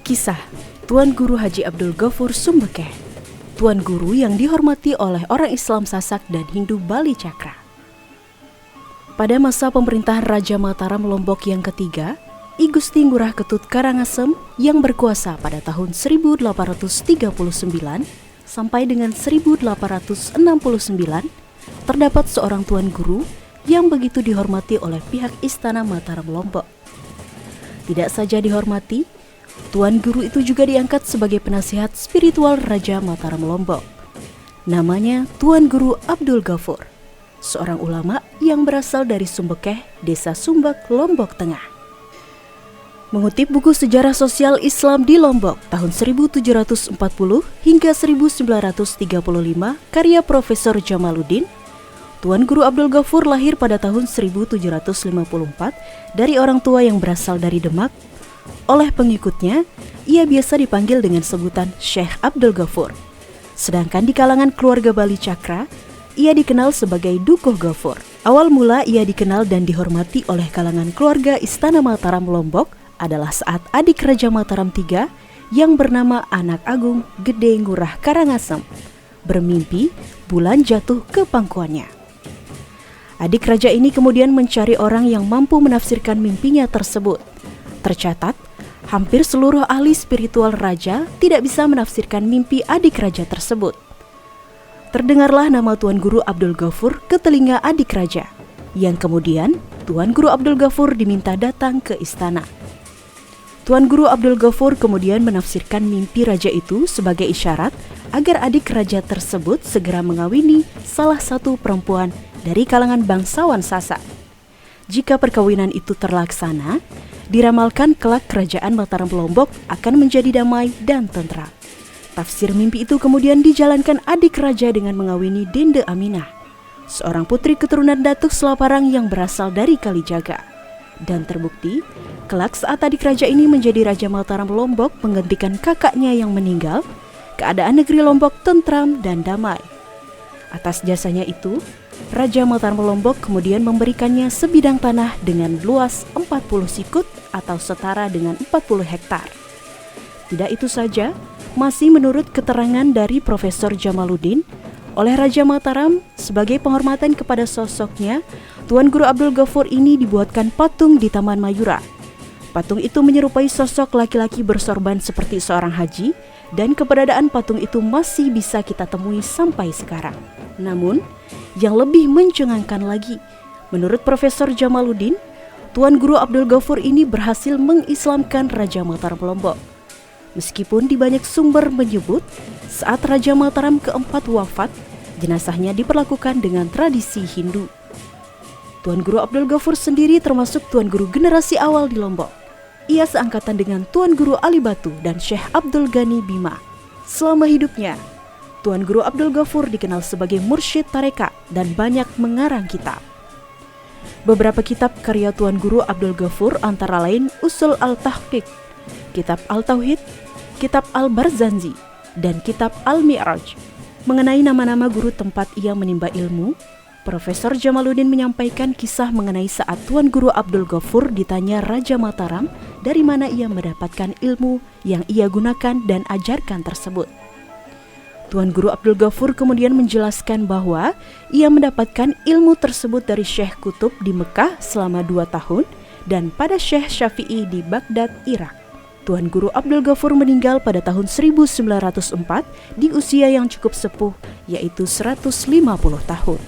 Kisah Tuan Guru Haji Abdul Ghafur Sumbekeh, Tuan Guru yang dihormati oleh orang Islam Sasak dan Hindu Bali Cakra. Pada masa pemerintahan Raja Mataram Lombok yang ketiga, I Gusti Ngurah Ketut Karangasem yang berkuasa pada tahun 1839 sampai dengan 1869, terdapat seorang Tuan Guru yang begitu dihormati oleh pihak Istana Mataram Lombok. Tidak saja dihormati, Tuan Guru itu juga diangkat sebagai penasihat spiritual Raja Mataram Lombok. Namanya Tuan Guru Abdul Ghafur, seorang ulama yang berasal dari Sumbekeh, Desa Sumbek, Lombok Tengah. Mengutip buku Sejarah Sosial Islam di Lombok tahun 1740 hingga 1935 karya Profesor Jamaluddin, Tuan Guru Abdul Ghafur lahir pada tahun 1754 dari orang tua yang berasal dari Demak. Oleh pengikutnya, ia biasa dipanggil dengan sebutan Syekh Abdul Ghafur. Sedangkan di kalangan keluarga Bali Cakra, ia dikenal sebagai Dukuh Ghafur. Awal mula ia dikenal dan dihormati oleh kalangan keluarga Istana Mataram Lombok adalah saat adik Raja Mataram III yang bernama Anak Agung Gede Ngurah Karangasem bermimpi bulan jatuh ke pangkuannya. Adik raja ini kemudian mencari orang yang mampu menafsirkan mimpinya tersebut. Tercatat, hampir seluruh ahli spiritual raja tidak bisa menafsirkan mimpi adik raja tersebut. Terdengarlah nama Tuan Guru Abdul Ghafur ke telinga adik raja, yang kemudian Tuan Guru Abdul Ghafur diminta datang ke istana. Tuan Guru Abdul Ghafur kemudian menafsirkan mimpi raja itu sebagai isyarat agar adik raja tersebut segera mengawini salah satu perempuan dari kalangan bangsawan Sasak. Jika perkawinan itu terlaksana, diramalkan kelak kerajaan Mataram Lombok akan menjadi damai dan tentram. Tafsir mimpi itu kemudian dijalankan adik raja dengan mengawini Dende Aminah, seorang putri keturunan Datuk Selaparang yang berasal dari Kalijaga. Dan terbukti, kelak saat adik raja ini menjadi Raja Mataram Lombok menggantikan kakaknya yang meninggal, keadaan negeri Lombok tentram dan damai. Atas jasanya itu, Raja Mataram Lombok kemudian memberikannya sebidang tanah dengan luas 40 sikut atau setara dengan 40 hektar. Tidak itu saja, masih menurut keterangan dari Profesor Jamaluddin, oleh Raja Mataram sebagai penghormatan kepada sosoknya, Tuan Guru Abdul Ghafur ini dibuatkan patung di Taman Mayura. Patung itu menyerupai sosok laki-laki bersorban seperti seorang haji, dan keberadaan patung itu masih bisa kita temui sampai sekarang. Namun, yang lebih mencengangkan lagi, menurut Profesor Jamaluddin, Tuan Guru Abdul Ghafur ini berhasil mengislamkan Raja Mataram Lombok. Meskipun di banyak sumber menyebut, saat Raja Mataram keempat wafat, jenazahnya diperlakukan dengan tradisi Hindu. Tuan Guru Abdul Ghafur sendiri termasuk Tuan Guru generasi awal di Lombok. Ia seangkatan dengan Tuan Guru Ali Batu dan Syekh Abdul Ghani Bima. Selama hidupnya, Tuan Guru Abdul Ghafur dikenal sebagai mursyid tarekat dan banyak mengarang kitab. Beberapa kitab karya Tuan Guru Abdul Ghafur antara lain Usul Al-Tahqiq, Kitab Al-Tauhid, Kitab Al-Barzanji, dan Kitab Al-Mi'raj. Mengenai nama-nama guru tempat ia menimba ilmu, Profesor Jamaluddin menyampaikan kisah mengenai saat Tuan Guru Abdul Ghafur ditanya Raja Mataram dari mana ia mendapatkan ilmu yang ia gunakan dan ajarkan tersebut. Tuan Guru Abdul Ghafur kemudian menjelaskan bahwa ia mendapatkan ilmu tersebut dari Syekh Kutub di Mekah selama 2 tahun dan pada Syekh Syafi'i di Baghdad, Irak. Tuan Guru Abdul Ghafur meninggal pada tahun 1904 di usia yang cukup sepuh, yaitu 150 tahun.